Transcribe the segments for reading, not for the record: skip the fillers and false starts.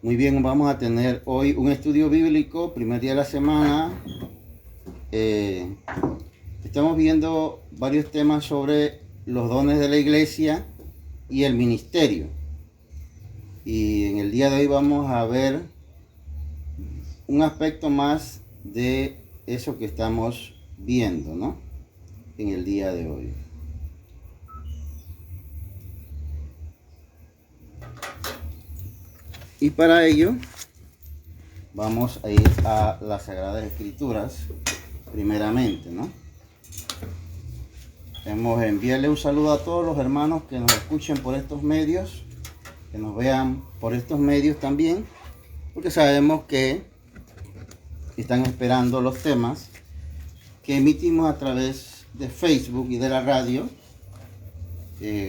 Muy bien, vamos a tener hoy un estudio bíblico, primer día de la semana. Estamos viendo varios temas sobre los dones de la iglesia y el ministerio. Y en el día de hoy vamos a ver un aspecto más de eso que estamos viendo, ¿no? En el día de hoy. Y para ello vamos a ir a las Sagradas Escrituras primeramente, ¿no? Hemos enviarle un saludo a todos los hermanos que nos escuchen por estos medios, que nos vean por estos medios también, porque sabemos que están esperando los temas que emitimos a través de Facebook y de la radio,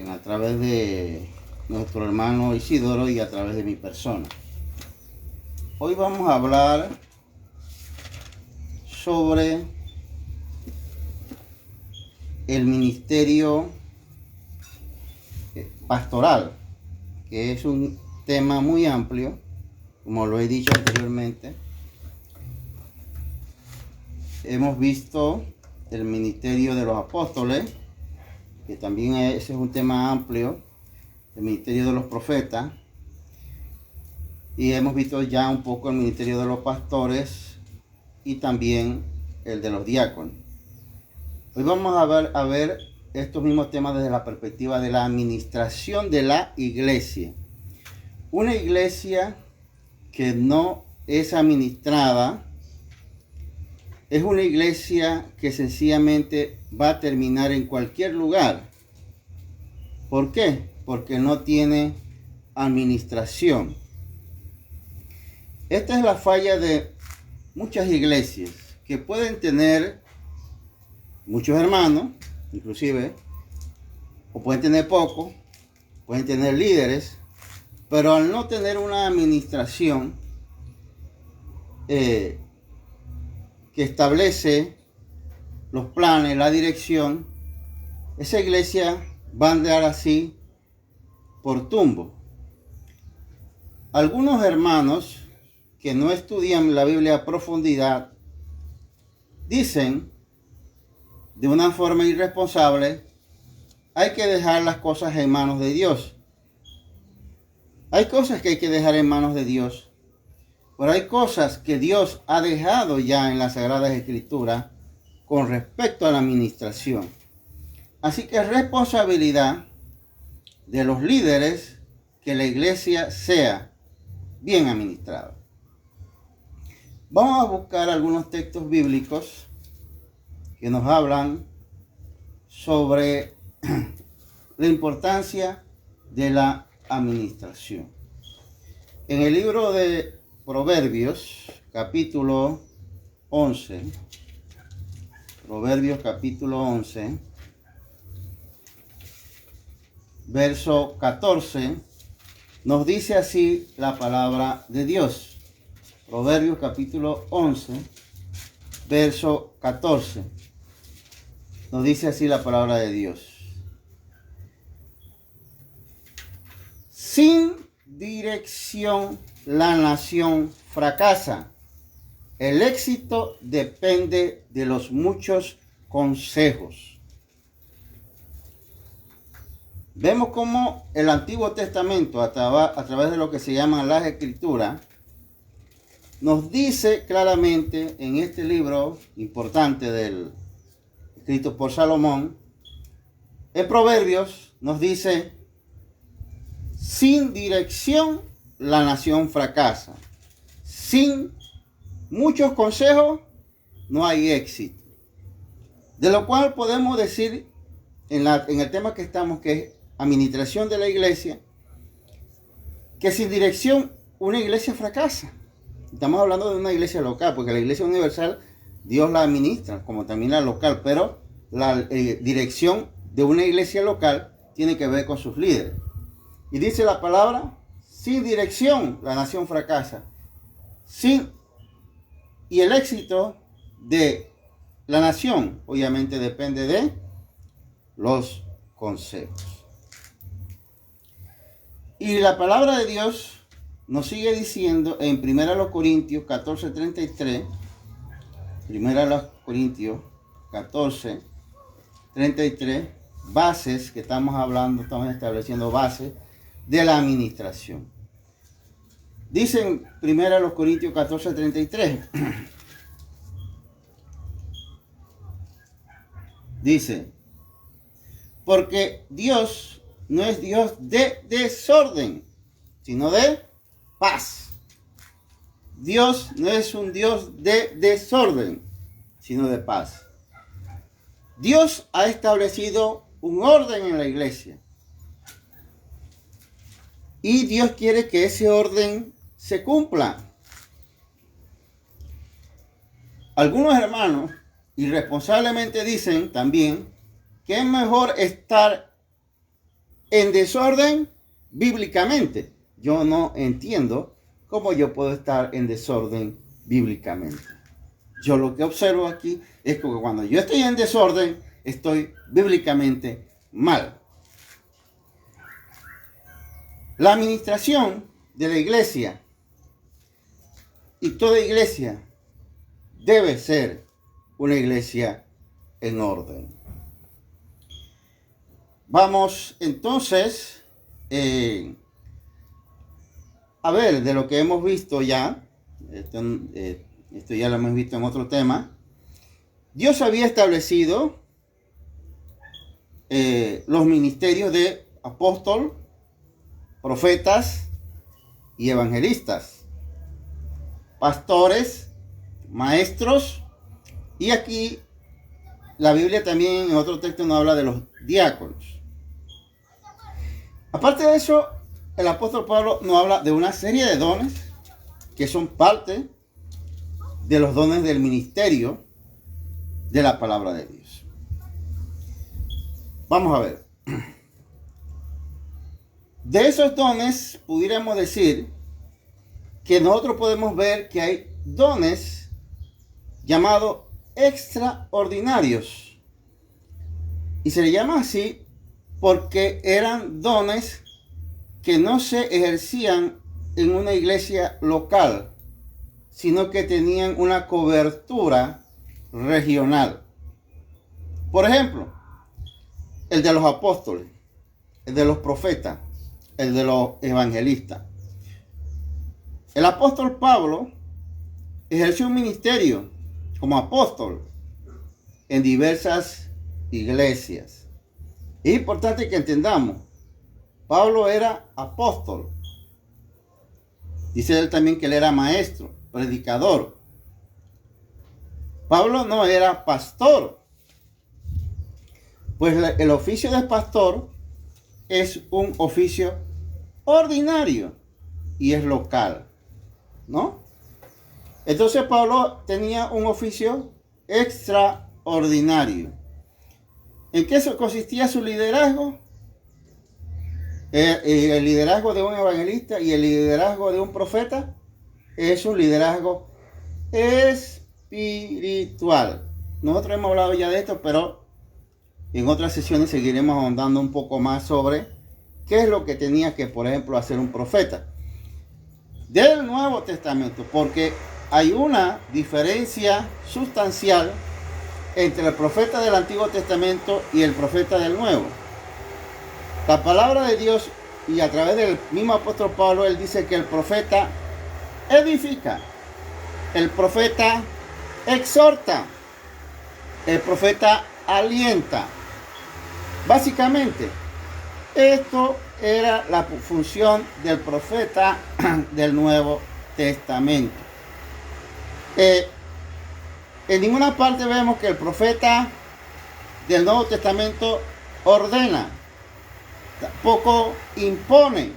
a través de nuestro hermano Isidoro y a través de mi persona. Hoy vamos a hablar sobre el ministerio pastoral, que es un tema muy amplio, como lo he dicho anteriormente. Hemos visto el ministerio de los apóstoles, que también ese es un tema amplio, el ministerio de los profetas, y hemos visto ya un poco el ministerio de los pastores y también el de los diáconos. Hoy vamos a ver estos mismos temas desde la perspectiva de la administración de la iglesia. Una iglesia que no es administrada es una iglesia que sencillamente va a terminar en cualquier lugar. ¿Por qué? Porque no tiene administración. Esta es la falla de muchas iglesias que pueden tener muchos hermanos, inclusive, o pueden tener pocos, pueden tener líderes, pero al no tener una administración que establece los planes, la dirección, esa iglesia va a andar así por tumbo. Algunos hermanos que no estudian la Biblia a profundidad dicen de una forma irresponsable: hay que dejar las cosas en manos de Dios. Hay cosas que hay que dejar en manos de Dios, pero hay cosas que Dios ha dejado ya en las Sagradas Escrituras con respecto a la administración. Así que es responsabilidad de los líderes que la iglesia sea bien administrada. Vamos a buscar algunos textos bíblicos que nos hablan sobre la importancia de la administración. En el libro de Proverbios, capítulo 11, Proverbios capítulo 11, verso 14, nos dice así la palabra de Dios. Proverbios capítulo 11, verso 14. Nos dice así la palabra de Dios. Sin dirección la nación fracasa. El éxito depende de los muchos consejos. Vemos cómo el Antiguo Testamento, a través de lo que se llaman las Escrituras, nos dice claramente en este libro importante escrito por Salomón, en Proverbios nos dice: sin dirección la nación fracasa. Sin muchos consejos no hay éxito. De lo cual podemos decir en el tema que estamos, que es administración de la iglesia, que sin dirección una iglesia fracasa. Estamos hablando de una iglesia local, porque la iglesia universal Dios la administra, como también la local, pero la dirección de una iglesia local tiene que ver con sus líderes. Y dice la palabra: sin dirección la nación fracasa. Y el éxito de la nación obviamente depende de los consejos. Y la palabra de Dios nos sigue diciendo en 1 Corintios 14:33, 1 Corintios 14:33, bases que estamos hablando, estamos estableciendo bases de la administración. Dicen 1 Corintios 14:33, dice, porque Dios no es Dios de desorden, sino de paz. Dios no es un Dios de desorden, sino de paz. Dios ha establecido un orden en la iglesia. Y Dios quiere que ese orden se cumpla. Algunos hermanos irresponsablemente dicen también que es mejor estar en desorden bíblicamente. Yo no entiendo cómo yo puedo estar en desorden bíblicamente. Yo lo que observo aquí es que cuando yo estoy en desorden, estoy bíblicamente mal. La administración de la iglesia, y toda iglesia debe ser una iglesia en orden. Vamos entonces a ver de lo que hemos visto ya. Esto ya lo hemos visto en otro tema. Dios había establecido los ministerios de apóstol, profetas y evangelistas, pastores, maestros, y aquí la Biblia también en otro texto nos habla de los diáconos. Aparte de eso, el apóstol Pablo nos habla de una serie de dones que son parte de los dones del ministerio de la palabra de Dios. Vamos a ver. De esos dones, pudiéramos decir que nosotros podemos ver que hay dones llamados extraordinarios. Y se le llama así porque eran dones que no se ejercían en una iglesia local, sino que tenían una cobertura regional. Por ejemplo, el de los apóstoles, el de los profetas, el de los evangelistas. El apóstol Pablo ejerció un ministerio como apóstol en diversas iglesias. Es importante que entendamos, Pablo era apóstol. Dice él también que él era maestro, predicador. Pablo no era pastor. Pues el oficio de pastor es un oficio ordinario y es local, ¿no? Entonces Pablo tenía un oficio extraordinario. ¿En qué consistía su liderazgo? El liderazgo de un evangelista y el liderazgo de un profeta es un liderazgo espiritual. Nosotros hemos hablado ya de esto, pero en otras sesiones seguiremos ahondando un poco más sobre qué es lo que tenía que, por ejemplo, hacer un profeta del Nuevo Testamento, porque hay una diferencia sustancial entre el profeta del Antiguo Testamento y el profeta del Nuevo. La palabra de Dios, y a través del mismo apóstol Pablo, él dice que el profeta edifica, el profeta exhorta, el profeta alienta. Básicamente, esto era la función del profeta del Nuevo Testamento. En ninguna parte vemos que el profeta del Nuevo Testamento ordena, tampoco impone.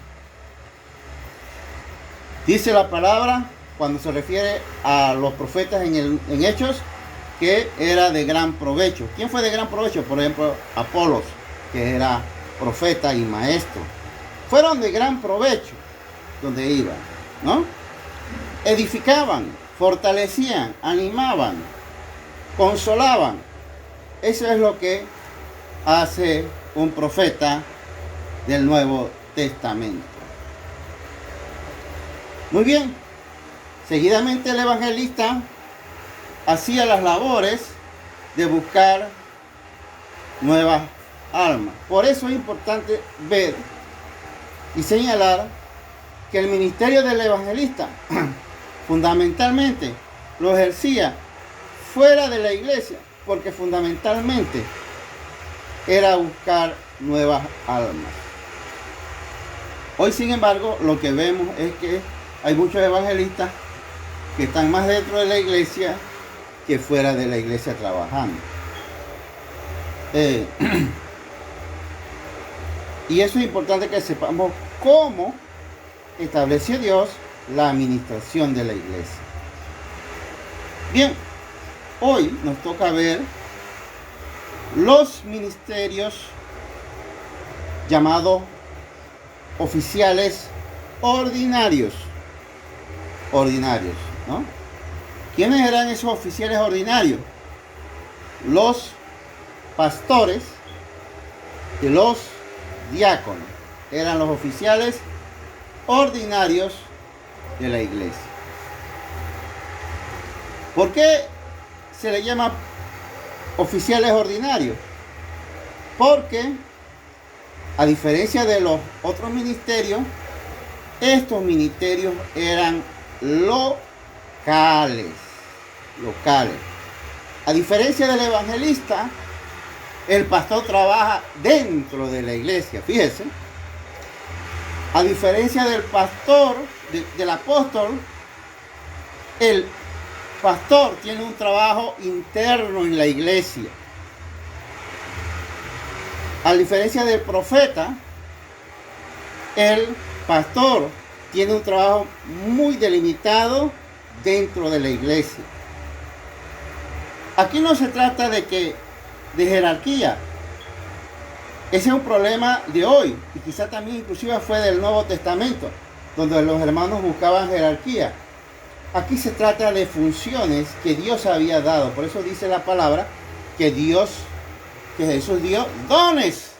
Dice la palabra, cuando se refiere a los profetas en Hechos, que era de gran provecho. ¿Quién fue de gran provecho? Por ejemplo, Apolos, que era profeta y maestro. Fueron de gran provecho donde iban, ¿no? Edificaban, fortalecían, animaban, consolaban. Eso es lo que hace un profeta del Nuevo Testamento. Muy bien. Seguidamente el evangelista hacía las labores de buscar nuevas almas. Por eso es importante ver y señalar que el ministerio del evangelista fundamentalmente lo ejercía fuera de la iglesia, porque fundamentalmente era buscar nuevas almas. Hoy, sin embargo, lo que vemos es que hay muchos evangelistas que están más dentro de la iglesia que fuera de la iglesia trabajando. Y eso es importante que sepamos cómo estableció Dios la administración de la iglesia. Bien, hoy nos toca ver los ministerios llamados oficiales ordinarios. ¿No? ¿Quiénes eran esos oficiales ordinarios? Los pastores y los diáconos eran los oficiales ordinarios de la iglesia. ¿Por qué se le llama oficiales ordinarios? Porque, a diferencia de los otros ministerios, estos ministerios eran locales. A diferencia del evangelista, el pastor trabaja dentro de la iglesia, fíjese. A diferencia del pastor, del apóstol, el pastor tiene un trabajo interno en la iglesia. A diferencia del profeta, el pastor tiene un trabajo muy delimitado dentro de la iglesia. Aquí no se trata de jerarquía. Ese es un problema de hoy y quizá también inclusive fue del Nuevo Testamento, donde los hermanos buscaban jerarquía. Aquí se trata de funciones que Dios había dado. Por eso dice la palabra que Jesús dio dones.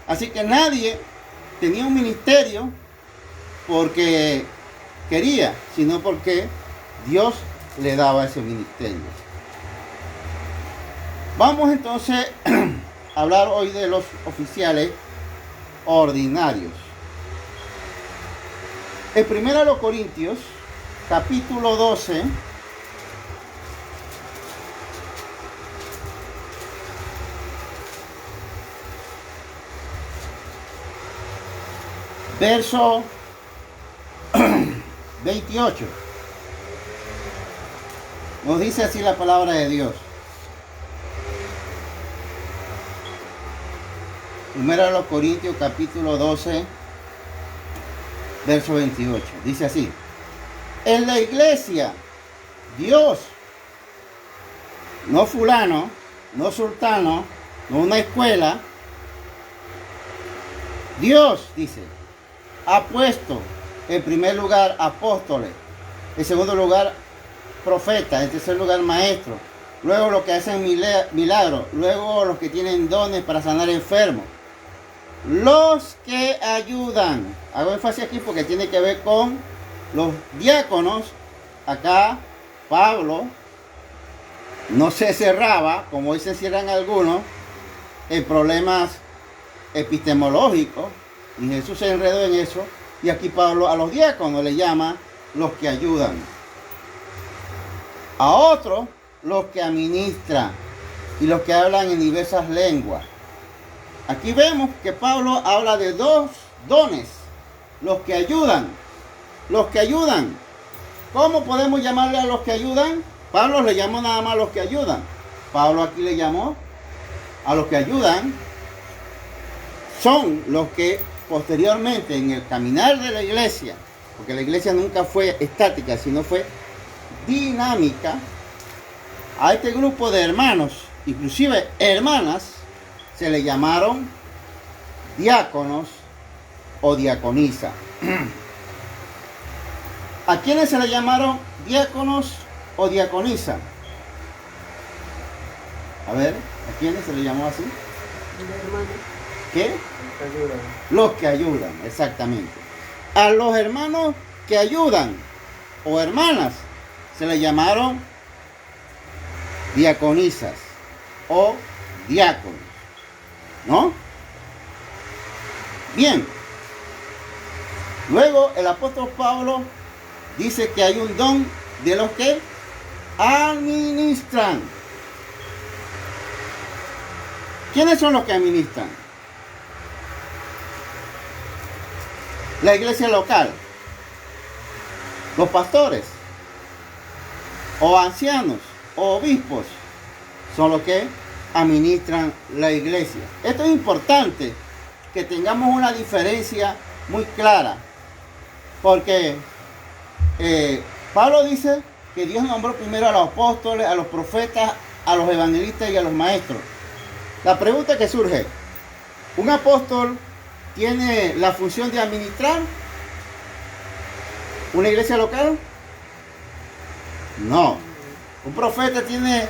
Así que nadie tenía un ministerio porque quería, sino porque Dios le daba ese ministerio. Vamos entonces a hablar hoy de los oficiales ordinarios. En 1 Corintios, capítulo 12, verso 28. Nos dice así la palabra de Dios. 1 Corintios capítulo 12, verso 28. Dice así: en la iglesia, Dios, no fulano, no sultano, no una escuela, Dios, dice, ha puesto en primer lugar apóstoles, en segundo lugar profetas, en tercer lugar maestros, luego los que hacen milagros, luego los que tienen dones para sanar enfermos, los que ayudan. Hago énfasis aquí porque tiene que ver con los diáconos. Acá Pablo no se cerraba, como hoy se cierran algunos, en problemas epistemológicos, y Jesús se enredó en eso, y aquí Pablo a los diáconos le llama los que ayudan, a otros los que administran y los que hablan en diversas lenguas. Aquí vemos que Pablo habla de dos dones, los que ayudan. ¿Cómo podemos llamarle a los que ayudan? Pablo le llamó nada más a los que ayudan. Pablo aquí le llamó a los que ayudan. Son los que posteriormente en el caminar de la iglesia, porque la iglesia nunca fue estática, sino fue dinámica, a este grupo de hermanos, inclusive hermanas, se le llamaron diáconos o diaconisa. ¿A quiénes se le llamaron diáconos o diaconisa? A ver, ¿a quiénes se le llamó así? ¿Qué? Los que ayudan, exactamente. A los hermanos que ayudan o hermanas se les llamaron diaconisas o diáconos, ¿no? Bien. Luego el apóstol Pablo dice que hay un don de los que administran. ¿Quiénes son los que administran? La iglesia local, los pastores, o ancianos, o obispos, son los que administran la iglesia. Esto es importante, que tengamos una diferencia muy clara, porque Pablo dice que Dios nombró primero a los apóstoles, a los profetas, a los evangelistas y a los maestros. La pregunta que surge: ¿un apóstol tiene la función de administrar una iglesia local? No. ¿Un profeta tiene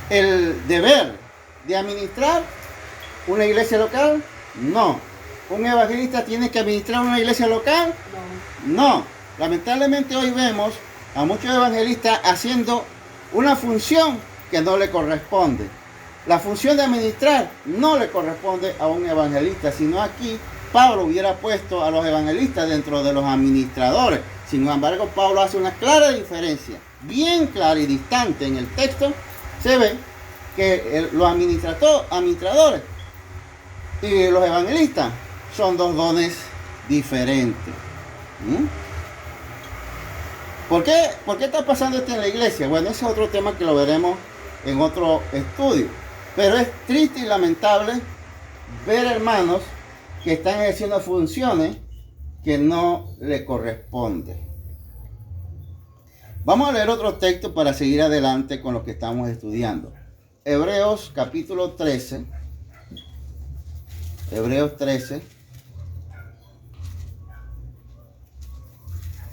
el deber de administrar una iglesia local? No. ¿Un evangelista tiene que administrar una iglesia local? No. Lamentablemente hoy vemos a muchos evangelistas haciendo una función que no le corresponde. La función de administrar no le corresponde a un evangelista, sino aquí Pablo hubiera puesto a los evangelistas dentro de los administradores. Sin embargo, Pablo hace una clara diferencia, bien clara y distante en el texto. Se ve que los administradores y los evangelistas son dos dones diferentes. ¿Por qué está pasando esto en la iglesia? Bueno, ese es otro tema que lo veremos en otro estudio. Pero es triste y lamentable ver hermanos que están ejerciendo funciones que no le corresponden. Vamos a leer otro texto para seguir adelante con lo que estamos estudiando. Hebreos capítulo 13. Hebreos 13.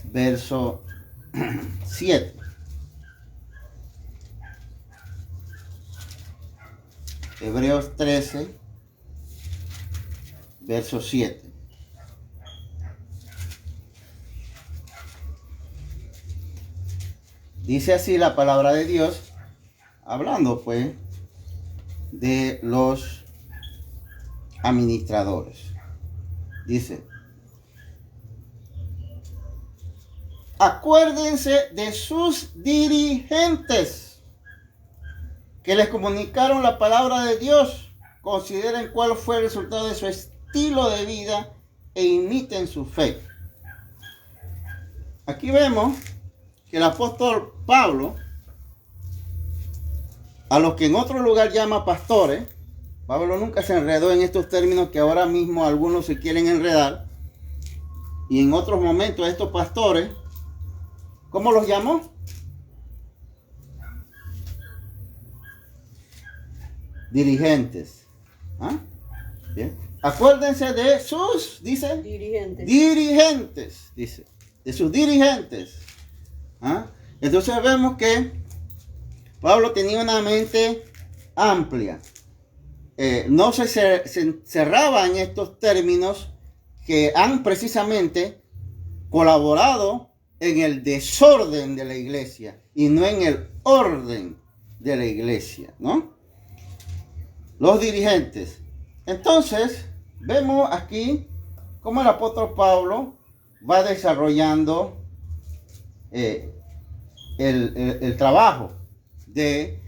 Verso 7. Hebreos 13, verso 7. Dice así la palabra de Dios, hablando pues de los administradores. Dice: acuérdense de sus dirigentes que les comunicaron la palabra de Dios. Consideren cuál fue el resultado de su estilo de vida e imiten su fe. Aquí vemos que el apóstol Pablo, a los que en otro lugar llama pastores, Pablo nunca se enredó en estos términos que ahora mismo algunos se quieren enredar, y en otros momentos estos pastores, ¿cómo los llamó? Dirigentes. ¿Ah? Bien. Acuérdense de sus, dice, dirigentes, dice, de sus dirigentes. ¿Ah? Entonces vemos que Pablo tenía una mente amplia. No se cerraba en estos términos que han precisamente colaborado en el desorden de la iglesia y no en el orden de la iglesia, ¿no? Los dirigentes. Entonces, vemos aquí cómo el apóstol Pablo va desarrollando el trabajo de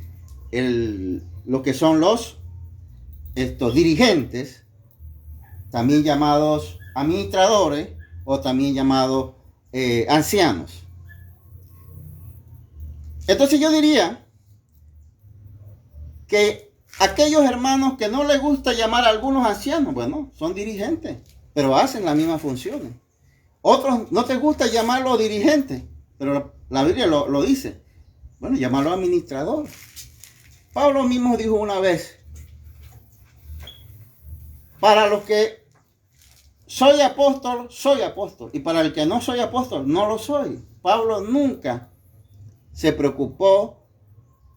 lo que son estos dirigentes, también llamados administradores o también llamados ancianos. Entonces yo diría que aquellos hermanos que no les gusta llamar a algunos ancianos, bueno, son dirigentes, pero hacen las mismas funciones. Otros no te gusta llamarlos dirigentes, pero la Biblia lo dice. Bueno, llamarlo administrador. Pablo mismo dijo una vez: para los que soy apóstol, y para el que no soy apóstol, no lo soy. Pablo nunca se preocupó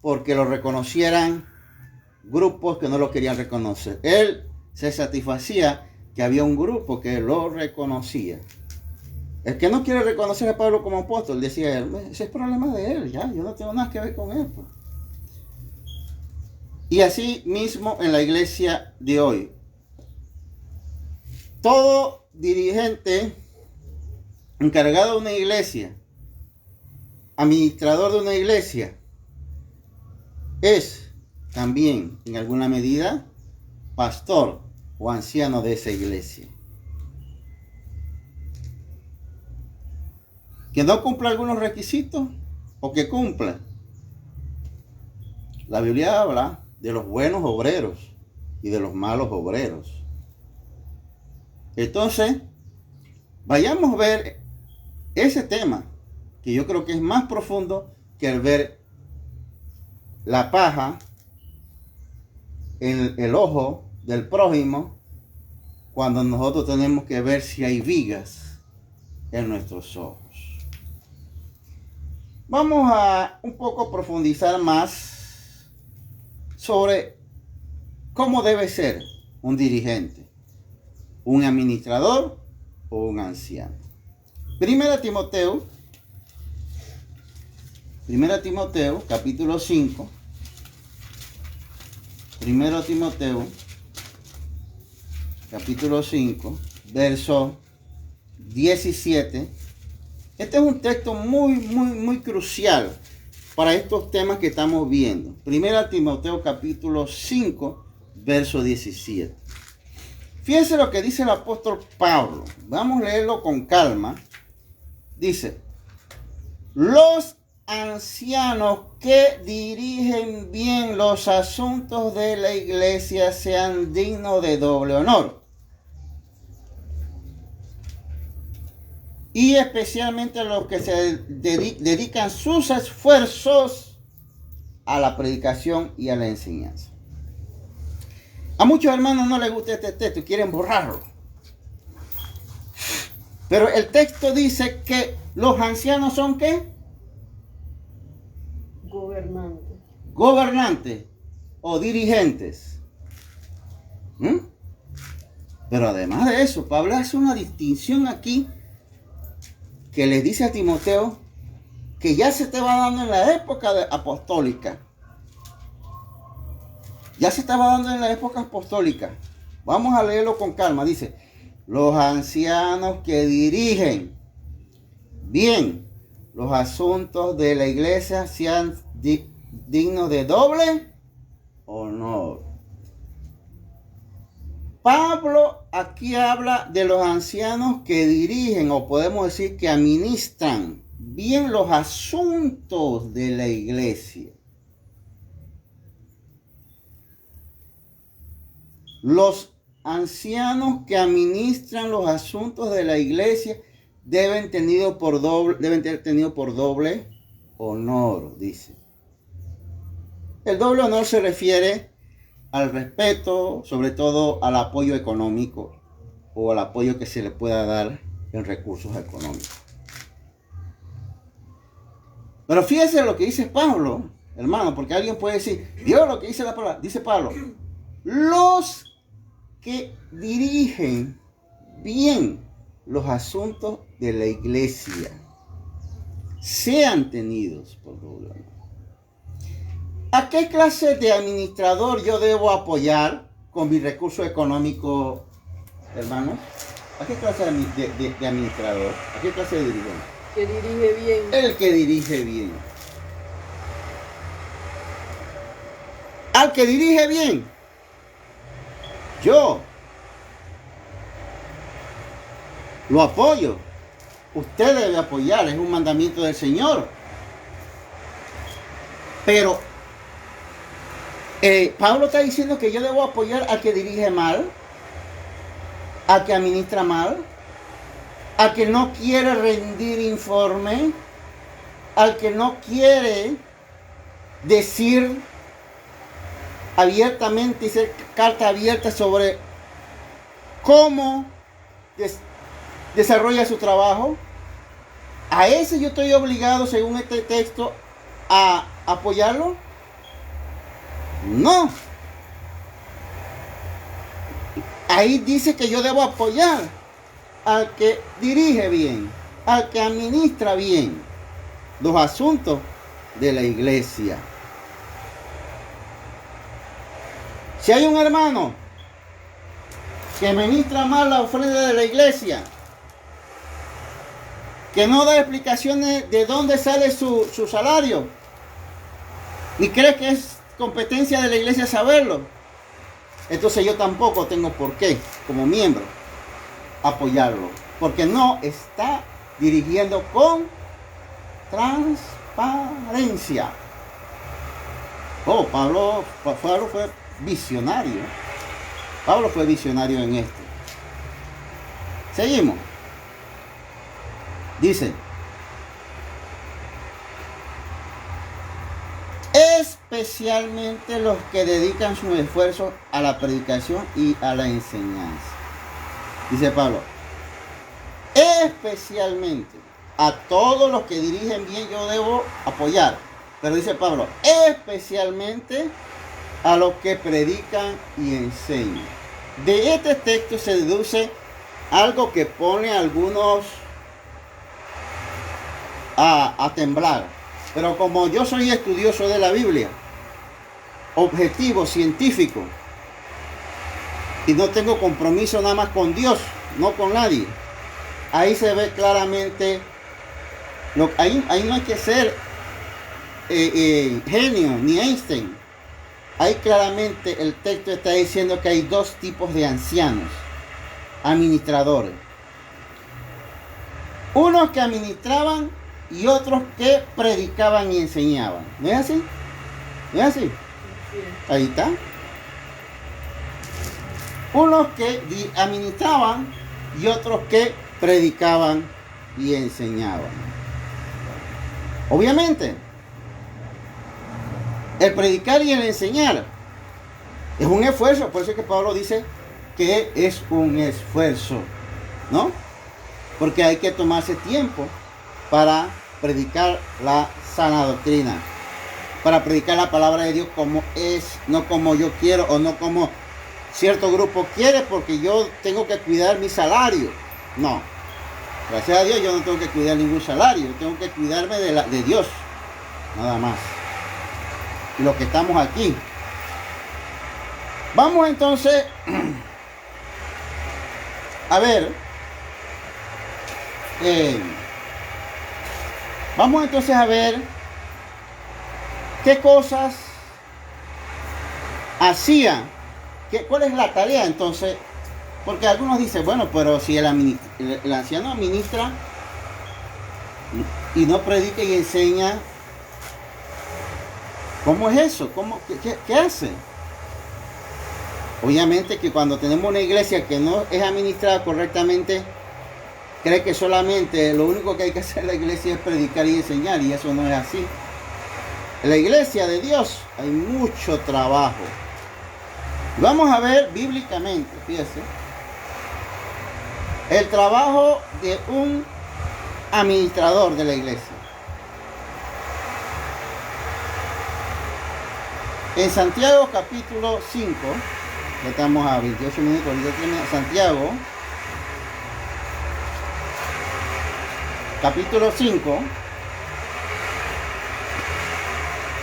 porque lo reconocieran grupos que no lo querían reconocer. Él se satisfacía que había un grupo que lo reconocía. El que no quiere reconocer a Pablo como apóstol, decía él, ese es problema de él, ya, yo no tengo nada que ver con él. Pues. Y así mismo en la iglesia de hoy. Todo dirigente encargado de una iglesia, administrador de una iglesia, es también en alguna medida pastor o anciano de esa iglesia. Que no cumpla algunos requisitos o que cumpla. La Biblia habla de los buenos obreros y de los malos obreros. Entonces, vayamos a ver ese tema, que yo creo que es más profundo que el ver la paja en el ojo del prójimo, cuando nosotros tenemos que ver si hay vigas en nuestros ojos. Vamos a un poco profundizar más sobre cómo debe ser un dirigente, un administrador o un anciano. Primera Timoteo, capítulo 5. Primero Timoteo, capítulo 5, verso 17. Este es un texto muy crucial para estos temas que estamos viendo. Primera Timoteo, capítulo 5, verso 17. Fíjense lo que dice el apóstol Pablo. Vamos a leerlo con calma. Dice, los ancianos que dirigen bien los asuntos de la iglesia sean dignos de doble honor. Y especialmente los que se dedican sus esfuerzos a la predicación y a la enseñanza. A muchos hermanos no les gusta este texto y quieren borrarlo. Pero el texto dice que los ancianos son ¿qué? Gobernantes o dirigentes. Pero además de eso, Pablo hace una distinción aquí que les dice a Timoteo que ya se estaba dando en la época apostólica. Ya se estaba dando en la época apostólica. Vamos a leerlo con calma. Dice, los ancianos que dirigen bien los asuntos de la iglesia sean dignos de doble honor. Pablo aquí habla de los ancianos que dirigen, o podemos decir que administran bien los asuntos de la iglesia. Los ancianos que administran los asuntos de la iglesia deben tener tenido por doble honor, dice. El doble honor se refiere al respeto, sobre todo al apoyo económico o al apoyo que se le pueda dar en recursos económicos. Pero fíjese lo que dice Pablo, hermano, porque alguien puede decir, Dios, lo que dice la palabra, dice Pablo, los que dirigen bien los asuntos de la iglesia sean tenidos por doble honor. ¿A qué clase de administrador yo debo apoyar con mi recurso económico, hermanos? ¿A qué clase de administrador? ¿A qué clase de dirigente? Que dirige bien. El que dirige bien. Al que dirige bien, yo lo apoyo. Usted debe apoyar, es un mandamiento del Señor. Pero Pablo está diciendo que yo debo apoyar al que dirige mal, al que administra mal, al que no quiere rendir informe, al que no quiere decir abiertamente y hacer carta abierta sobre cómo desarrolla su trabajo. A ese yo estoy obligado, según este texto, a apoyarlo. No. Ahí dice que yo debo apoyar al que dirige bien. al que administra bien los asuntos de la iglesia. Si hay un hermano que administra mal la ofrenda de la iglesia, que no da explicaciones de dónde sale su salario, ni cree que es competencia de la iglesia saberlo, entonces yo tampoco tengo por qué, como miembro, apoyarlo, porque no está dirigiendo con transparencia. Oh, Pablo fue visionario. Pablo fue visionario en esto. Seguimos. Dice: especialmente los que dedican su esfuerzo a la predicación y a la enseñanza. Dice Pablo: especialmente a todos los que dirigen bien yo debo apoyar. Pero dice Pablo: especialmente a los que predican y enseñan. De este texto se deduce algo que pone a algunos a temblar. Pero como yo soy estudioso de la Biblia, objetivo, científico, y no tengo compromiso nada más con Dios, no con nadie, ahí se ve claramente, ahí no hay que ser genio ni Einstein. Ahí claramente el texto está diciendo que hay dos tipos de ancianos, administradores. Unos que administraban y otros que predicaban y enseñaban. ¿No es así? ¿No es así? Ahí está. Unos que administraban y otros que predicaban y enseñaban. Obviamente, el predicar y el enseñar es un esfuerzo. Por eso es que Pablo dice que es un esfuerzo, ¿no? Porque hay que tomarse tiempo para predicar la sana doctrina, para predicar la palabra de Dios como es, no como yo quiero o no como cierto grupo quiere, porque yo tengo que cuidar mi salario. No, gracias a Dios yo no tengo que cuidar ningún salario, yo tengo que cuidarme de Dios, nada más. Y los que estamos aquí. Vamos entonces a ver. Vamos entonces a ver qué cosas hacía, cuál es la tarea entonces, porque algunos dicen, bueno, pero si el anciano administra y no predica y enseña, ¿cómo es eso? ¿Qué hace? Obviamente que cuando tenemos una iglesia que no es administrada correctamente, cree que solamente lo único que hay que hacer en la iglesia es predicar y enseñar, y eso no es así. En la iglesia de Dios hay mucho trabajo. Vamos a ver bíblicamente, fíjense, el trabajo de un administrador de la iglesia. En Santiago capítulo 5, ya estamos a 28 minutos, Santiago capítulo 5,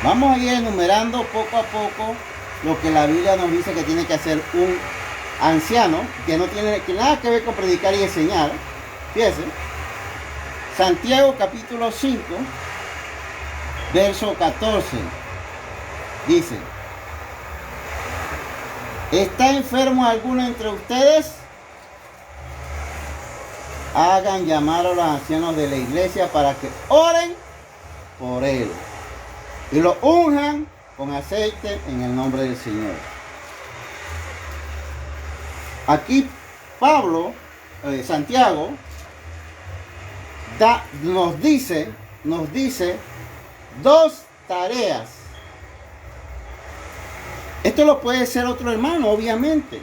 vamos a ir enumerando poco a poco lo que la Biblia nos dice que tiene que hacer un anciano, que no tiene nada que ver con predicar y enseñar. Fíjense, Santiago capítulo 5, verso 14, dice: ¿está enfermo alguno entre ustedes? Hagan llamar a los ancianos de la iglesia para que oren por él y lo unjan con aceite en el nombre del Señor. Aquí Santiago nos dice dos tareas. Esto lo puede hacer otro hermano, obviamente,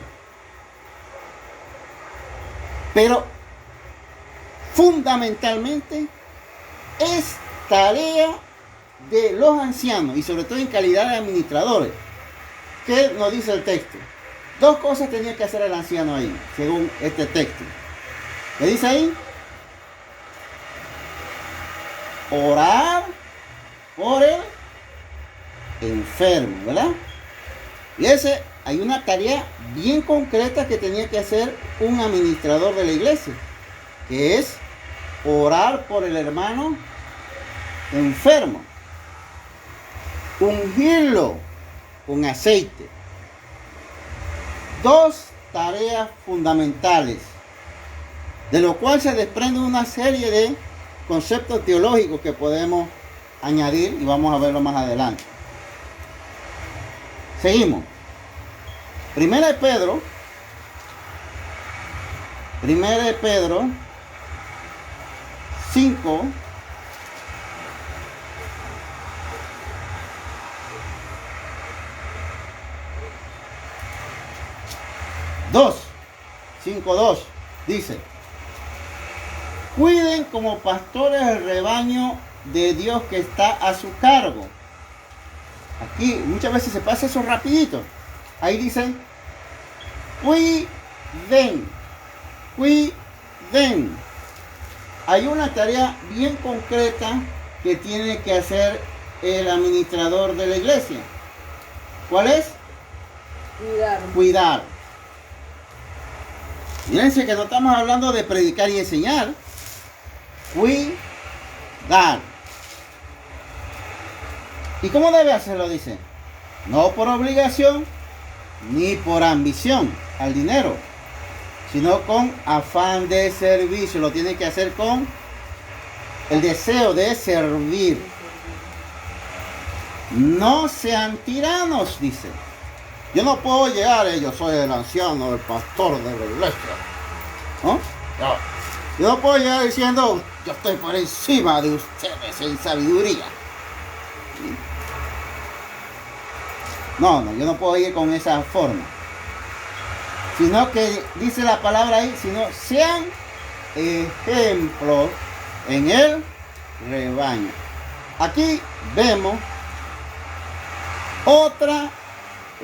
pero fundamentalmente es tarea de los ancianos, y sobre todo en calidad de administradores. ¿Qué nos dice el texto? Dos cosas tenía que hacer el anciano ahí, según este texto. ¿Qué dice ahí? orar por el enfermo, ¿verdad? Y hay una tarea bien concreta que tenía que hacer un administrador de la iglesia, que es orar por el hermano enfermo, ungirlo con aceite. Dos tareas fundamentales, de lo cual se desprende una serie de conceptos teológicos que podemos añadir y vamos a verlo más adelante. Seguimos. Primera de Pedro 5, dos, 5:2 dice: cuiden como pastores el rebaño de Dios que está a su cargo. Aquí muchas veces se pasa eso rapidito. Ahí dice: cuiden. Hay una tarea bien concreta que tiene que hacer el administrador de la iglesia. ¿Cuál es? Cuidar. Fíjense que no estamos hablando de predicar y enseñar. Cuidar. ¿Y cómo debe hacerlo? Dice: no por obligación ni por ambición al dinero, sino con afán de servicio. Lo tiene que hacer con el deseo de servir. No sean tiranos, dice. Yo no puedo llegar, yo soy el anciano, el pastor de la iglesia, ¿no? Yo no puedo llegar diciendo: yo estoy por encima de ustedes en sabiduría. No, yo no puedo ir con esa forma. Sino que dice la palabra ahí, sino sean ejemplos en el rebaño. Aquí vemos otra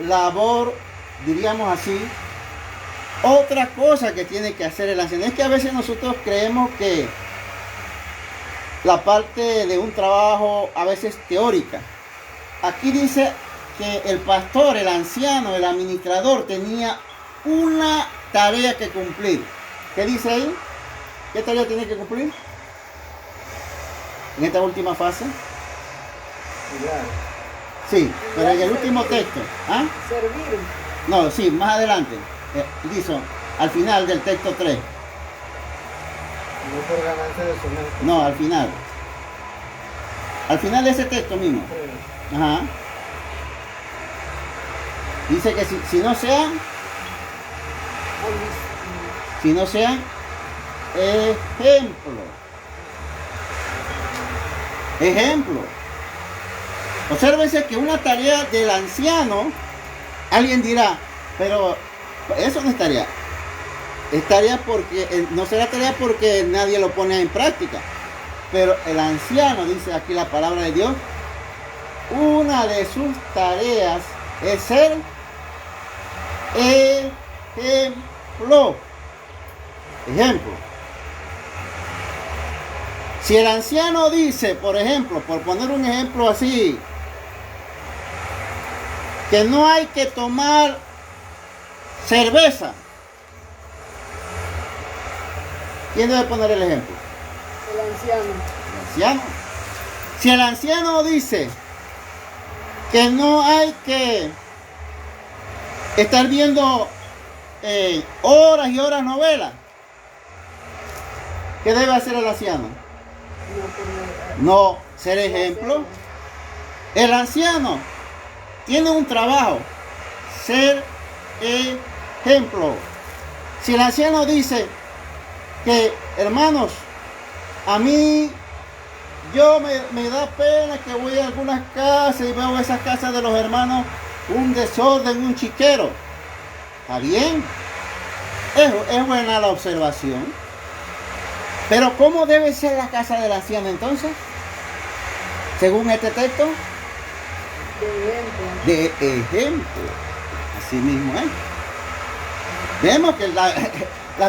labor, diríamos así, otra cosa que tiene que hacer el anciano. Es que a veces nosotros creemos que la parte de un trabajo a veces teórica. Aquí dice que el pastor, el anciano, el administrador tenía una tarea que cumplir. ¿Qué dice ahí? ¿Qué tarea tiene que cumplir? En esta última fase. Sí, pero en el último texto. ¿Ah? Servir. No, sí, más adelante. Dice, al final del texto 3. No por ganancia de su mente. No, al final. Al final de ese texto mismo. Sí. Ajá. Dice que si no sean ejemplo. Obsérvense que una tarea del anciano, alguien dirá, pero eso no es tarea. Es tarea porque, no será tarea porque nadie lo pone en práctica. Pero el anciano, dice aquí la palabra de Dios, una de sus tareas es ser ejemplo. Si el anciano dice, por ejemplo, por poner un ejemplo así, que no hay que tomar cerveza, ¿quién debe poner el ejemplo? El anciano. El anciano. Si el anciano dice que no hay que estar viendo horas y horas novelas, ¿qué debe hacer el anciano? No ser ejemplo. El anciano tiene un trabajo, ser ejemplo. Si el anciano dice que, hermanos, a mí me da pena que voy a algunas casas y veo esas casas de los hermanos un desorden, un chiquero. ¿Está bien? Es buena la observación. Pero ¿cómo debe ser la casa del anciano entonces? Según este texto. De ejemplo. Así mismo es. Vemos que la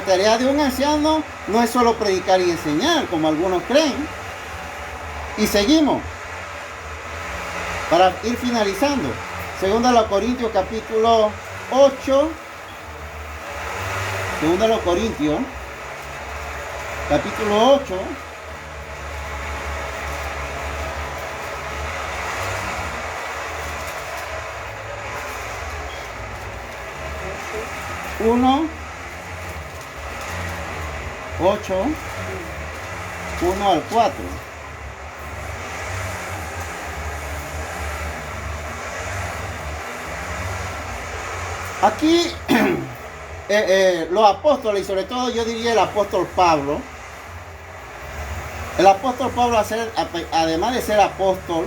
tarea de un anciano no es solo predicar y enseñar, como algunos creen. Y seguimos para ir finalizando. Segunda a los Corintios capítulo 8. Segunda a los Corintios capítulo 8. Uno, 8, 1 al 4. Aquí los apóstoles, y sobre todo yo diría el apóstol Pablo, además de ser apóstol,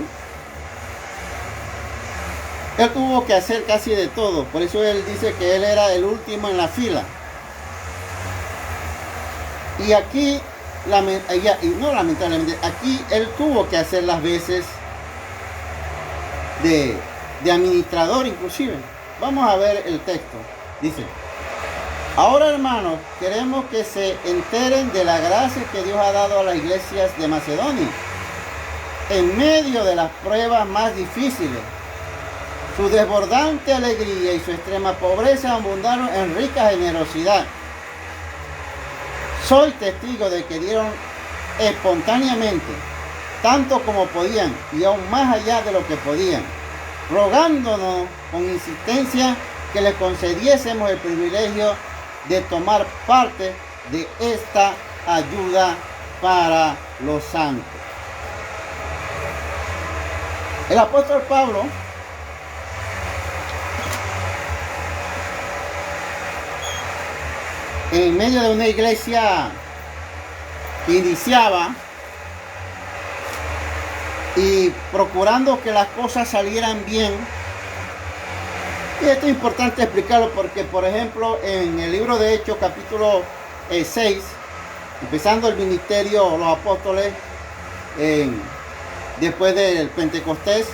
él tuvo que hacer casi de todo. Por eso él dice que él era el último en la fila. Y aquí, lamentablemente, aquí él tuvo que hacer las veces de administrador inclusive. Vamos a ver el texto. Dice: ahora, hermanos, queremos que se enteren de la gracia que Dios ha dado a las iglesias de Macedonia. En medio de las pruebas más difíciles, su desbordante alegría y su extrema pobreza abundaron en rica generosidad. Soy testigo de que dieron espontáneamente, tanto como podían y aún más allá de lo que podían, rogándonos con insistencia que les concediésemos el privilegio de tomar parte de esta ayuda para los santos. El apóstol Pablo en medio de una iglesia que iniciaba y procurando que las cosas salieran bien. Y esto es importante explicarlo porque, por ejemplo, en el libro de Hechos, capítulo 6, empezando el ministerio, los apóstoles, después del Pentecostés,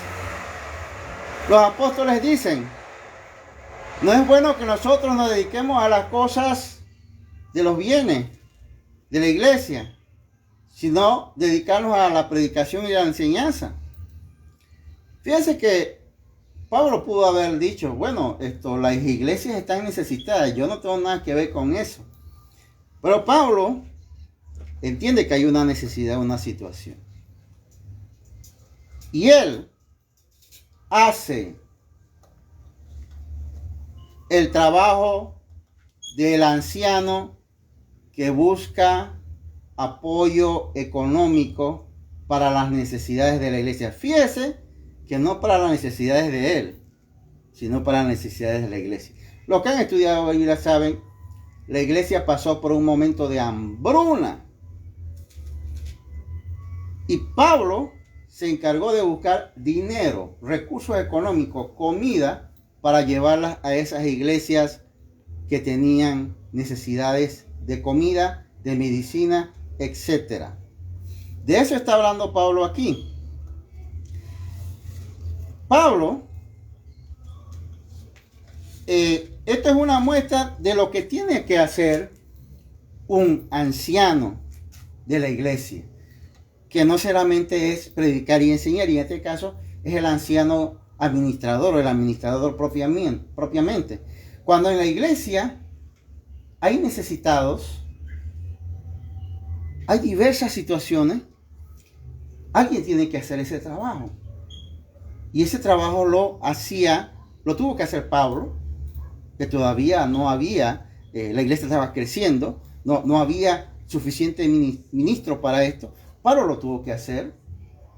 los apóstoles dicen: no es bueno que nosotros nos dediquemos a las cosas de los bienes de la iglesia, sino dedicarnos a la predicación y la enseñanza. Fíjense que Pablo pudo haber dicho: bueno, las iglesias están necesitadas, yo no tengo nada que ver con eso. Pero Pablo entiende que hay una necesidad, una situación. Y él hace el trabajo del anciano que busca apoyo económico para las necesidades de la iglesia. Fíjese que no para las necesidades de él, sino para las necesidades de la iglesia. Los que han estudiado la Biblia saben, la iglesia pasó por un momento de hambruna. Y Pablo se encargó de buscar dinero, recursos económicos, comida, para llevarlas a esas iglesias que tenían necesidades de comida, de medicina, etc. De eso está hablando Pablo aquí. Pablo, esto es una muestra de lo que tiene que hacer un anciano de la iglesia, que no solamente es predicar y enseñar, y en este caso es el anciano administrador o el administrador propiamente. Cuando en la iglesia hay necesitados, hay diversas situaciones, alguien tiene que hacer ese trabajo. Y ese trabajo lo tuvo que hacer Pablo, que todavía no había, la iglesia estaba creciendo, no había suficiente ministro para esto. Pablo lo tuvo que hacer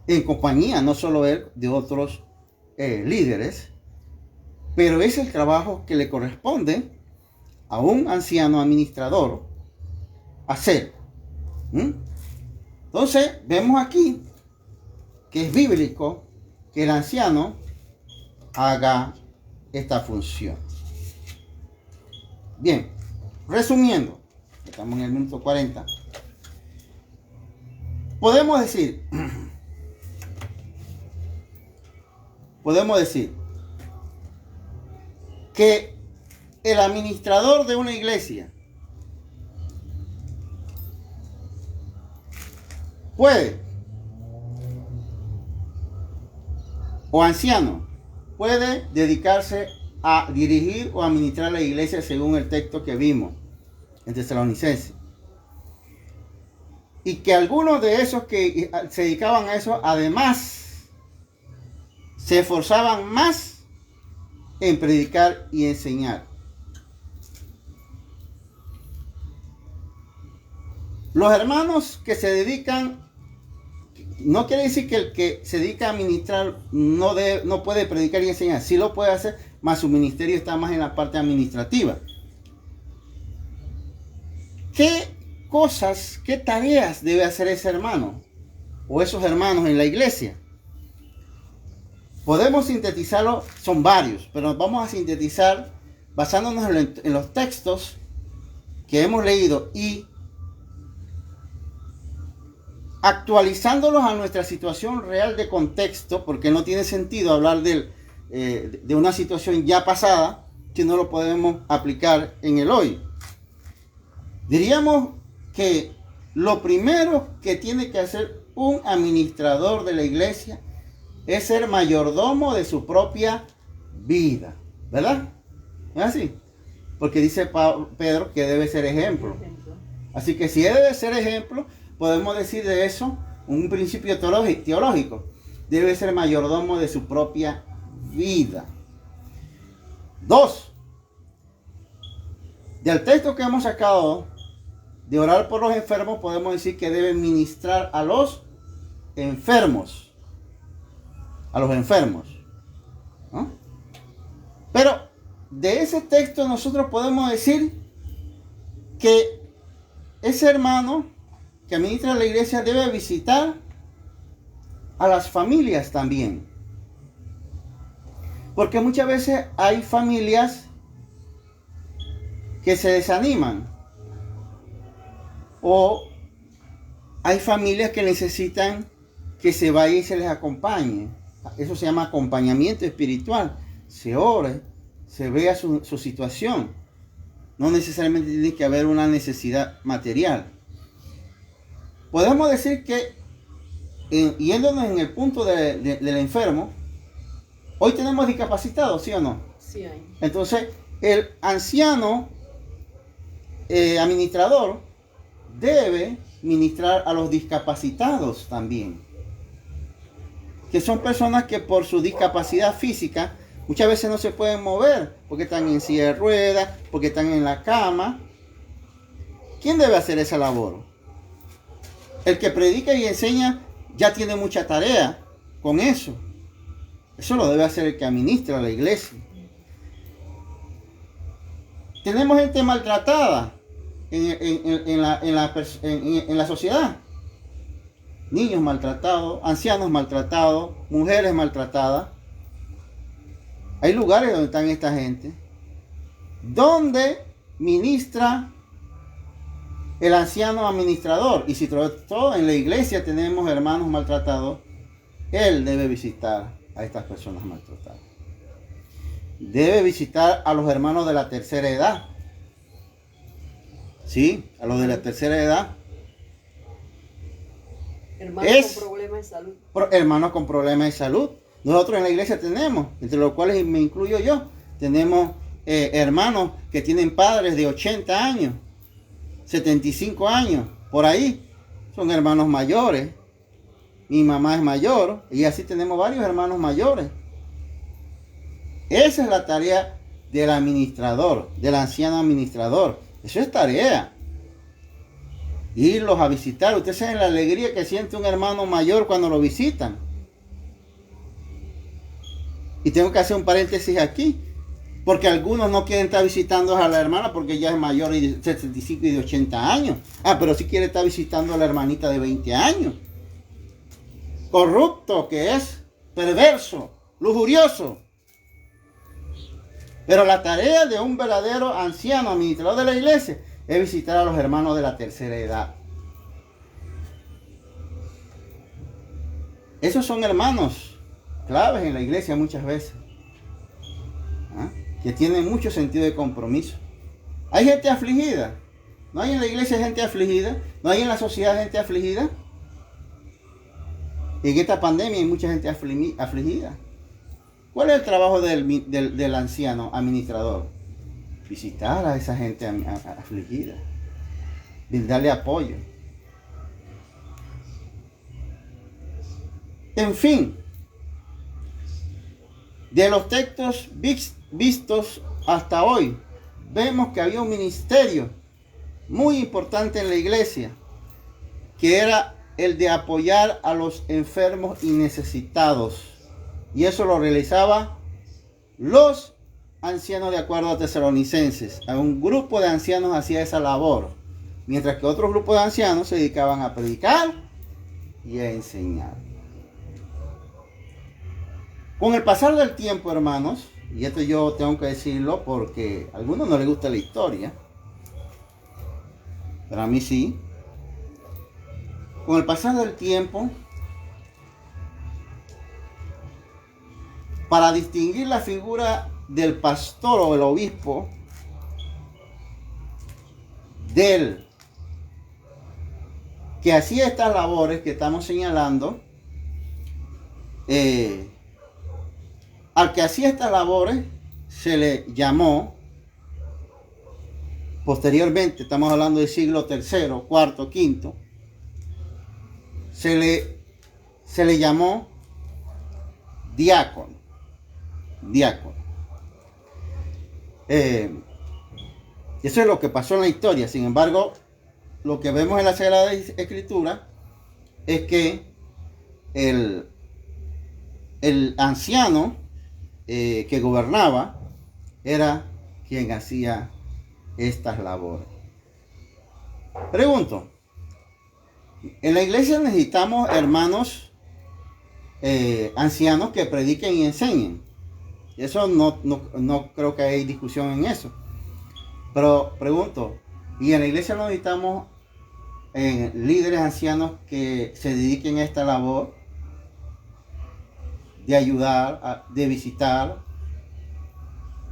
en compañía, no solo él, de otros líderes. Pero es el trabajo que le corresponde a un anciano administrador hacer. Entonces, vemos aquí que es bíblico que el anciano haga esta función. Bien, resumiendo, estamos en el minuto 40. Podemos decir que el administrador de una iglesia puede o anciano puede dedicarse a dirigir o administrar la iglesia según el texto que vimos en Tesalonicenses. Y que algunos de esos que se dedicaban a eso, además, se esforzaban más en predicar y enseñar. Los hermanos que se dedican, no quiere decir que el que se dedica a ministrar no puede predicar y enseñar. Sí lo puede hacer, mas su ministerio está más en la parte administrativa. ¿Qué cosas, qué tareas debe hacer ese hermano o esos hermanos en la iglesia? Podemos sintetizarlo, son varios, pero nos vamos a sintetizar basándonos en los textos que hemos leído y actualizándolos a nuestra situación real de contexto, porque no tiene sentido hablar de una situación ya pasada si no lo podemos aplicar en el hoy. Diríamos que lo primero que tiene que hacer un administrador de la iglesia es ser mayordomo de su propia vida, ¿verdad? ¿Es así? Porque dice Pedro que debe ser ejemplo. Así que si debe ser ejemplo, podemos decir de eso un principio teológico. Debe ser mayordomo de su propia vida. 2. Del texto que hemos sacado de orar por los enfermos, podemos decir que debe ministrar a los enfermos. A los enfermos, ¿no? Pero de ese texto nosotros podemos decir que ese hermano que administra la iglesia debe visitar a las familias también. Porque muchas veces hay familias que se desaniman. O hay familias que necesitan que se vaya y se les acompañe. Eso se llama acompañamiento espiritual. Se ore, se vea su situación. No necesariamente tiene que haber una necesidad material. Podemos decir que, yéndonos en el punto del enfermo, hoy tenemos discapacitados, ¿sí o no? Sí hay. Entonces, el anciano administrador debe ministrar a los discapacitados también. Que son personas que por su discapacidad física muchas veces no se pueden mover porque están en silla de ruedas, porque están en la cama. ¿Quién debe hacer esa labor? El que predica y enseña ya tiene mucha tarea con eso. Eso lo debe hacer el que administra la iglesia. Tenemos gente maltratada en la sociedad. Niños maltratados, ancianos maltratados, mujeres maltratadas. Hay lugares donde están esta gente, donde ministra el anciano administrador. Y si todo en la iglesia tenemos hermanos maltratados, él debe visitar a estas personas maltratadas. Debe visitar a los hermanos de la tercera edad. Sí, a los de la tercera edad. Hermanos con problemas de salud. Hermanos con problemas de salud. Nosotros en la iglesia tenemos, entre los cuales me incluyo yo, tenemos hermanos que tienen padres de 80 años, 75 años, por ahí. Son hermanos mayores. Mi mamá es mayor y así tenemos varios hermanos mayores. Esa es la tarea del administrador, del anciano administrador. Eso es tarea. Irlos a visitar. Ustedes saben la alegría que siente un hermano mayor cuando lo visitan. Y tengo que hacer un paréntesis aquí, porque algunos no quieren estar visitando a la hermana porque ya es mayor de 75 y de 80 años. Pero sí quiere estar visitando a la hermanita de 20 años. Corrupto que es, perverso, lujurioso. Pero la tarea de un verdadero anciano administrador de la iglesia es visitar a los hermanos de la tercera edad. Esos son hermanos claves en la iglesia muchas veces, que tienen mucho sentido de compromiso. Hay gente afligida. ¿No hay en la iglesia gente afligida? ¿No hay en la sociedad gente afligida? En esta pandemia hay mucha gente afligida. ¿Cuál es el trabajo del anciano administrador? Visitar a esa gente afligida, brindarle apoyo. En fin, de los textos vistos hasta hoy, vemos que había un ministerio muy importante en la iglesia, que era el de apoyar a los enfermos y necesitados. Y eso lo realizaba los ancianos, de acuerdo a Tesalonicenses. Un grupo de ancianos hacía esa labor, mientras que otro grupo de ancianos se dedicaban a predicar y a enseñar. Con el pasar del tiempo, hermanos, y esto yo tengo que decirlo porque a algunos no les gusta la historia, pero a mí sí. Con el pasar del tiempo, para distinguir la figura del pastor o el obispo del que hacía estas labores que estamos señalando, al que hacía estas labores se le llamó, posteriormente, estamos hablando del siglo III, IV, V, se le llamó diácono. Eso es lo que pasó en la historia. Sin embargo, lo que vemos en la Sagrada Escritura es que el anciano que gobernaba era quien hacía estas labores. Pregunto, en la iglesia necesitamos hermanos ancianos que prediquen y enseñen. Eso no creo que hay discusión en eso. Pero pregunto, ¿y en la iglesia no necesitamos líderes ancianos que se dediquen a esta labor de ayudar, de visitar,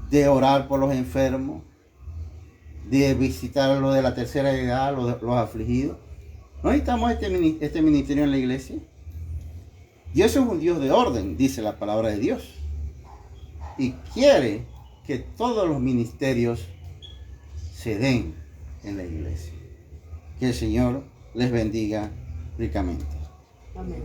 de orar por los enfermos, de visitar a los de la tercera edad, los afligidos? ¿No necesitamos este ministerio en la iglesia? Dios es un Dios de orden, dice la palabra de Dios, y quiere que todos los ministerios se den en la iglesia. Que el Señor les bendiga ricamente. Amén.